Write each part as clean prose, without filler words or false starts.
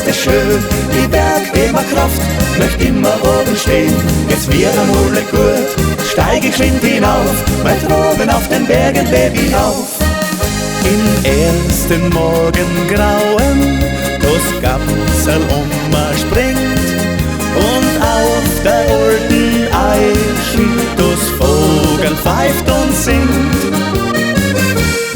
es schön, die Berg immer Kraft, möcht immer oben stehen. Jetzt wird einmal gut, steig ich geschwind hinauf, weil droben auf den Bergen leb ich auf. Im ersten Morgengrauen das Gapsel springt und auf der alten Eichen das Vogel pfeift und singt.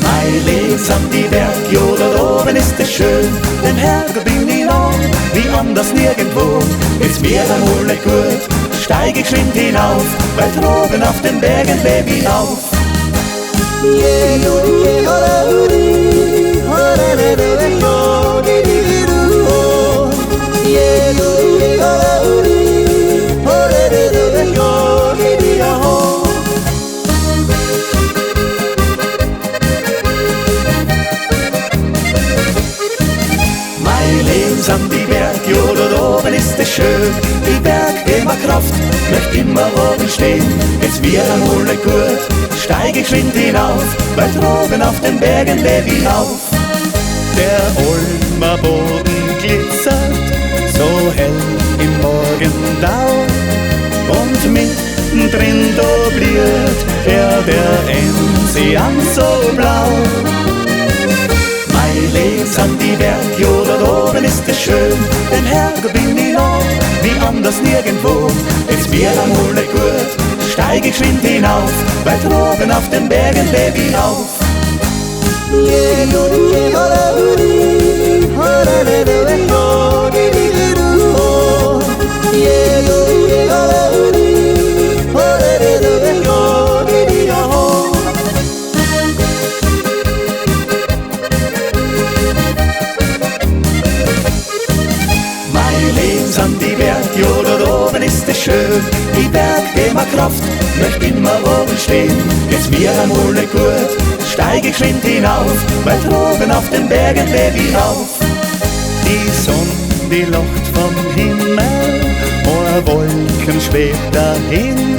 Mein Leben samt die Berg, jo, da oben ist es schön, den Herrgott bin ich noch, wie anders nirgendwo. Jetzt mir einmal gut, steig ich geschwind hinauf, weil droben auf den Bergen leb ich auf. An die Berg, jo, da oben ist es schön, die Berg immer Kraft, möcht immer oben stehen. Jetzt wird einmal gut, steig ich geschwind hinauf, weil droben auf den Bergen leb ich auf. Der Ulmer Boden glitzert, so hell im Morgendau, und mittendrin da blüht der Enzian so blau. Mein Leben an die Berg, jo, da oben ist es schön, den Herrgott bin ich noch, wie anders nirgendwo. Jetzt wird einmal gut, steig ich geschwind hinauf, weil droben auf den Bergen leb ich auf. An die Berg, jo, da oben ist es schön, die Berg immer Kraft, möcht immer oben stehen. Jetzt mir einmal gut, steig ich geschwind hinauf, weil droben auf den Bergen leb ich auf. Die Sonne, die lacht vom Himmel, und Wolken schwebt dahin.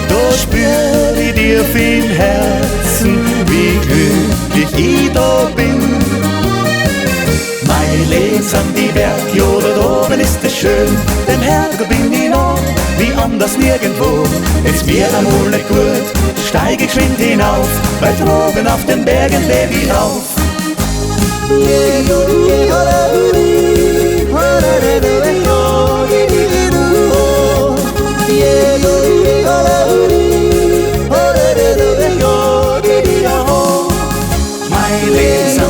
Da spür ich dir im Herzen, wie glücklich ich da bin. Mein Leben an die Berg, jo, da oben ist es schön, den Herrgott bin ich noch, wie anders nirgendwo. Jetzt mir einmal gut, steig ich geschwind hinauf, weil droben auf den Bergen leb ich auf. Mein Leben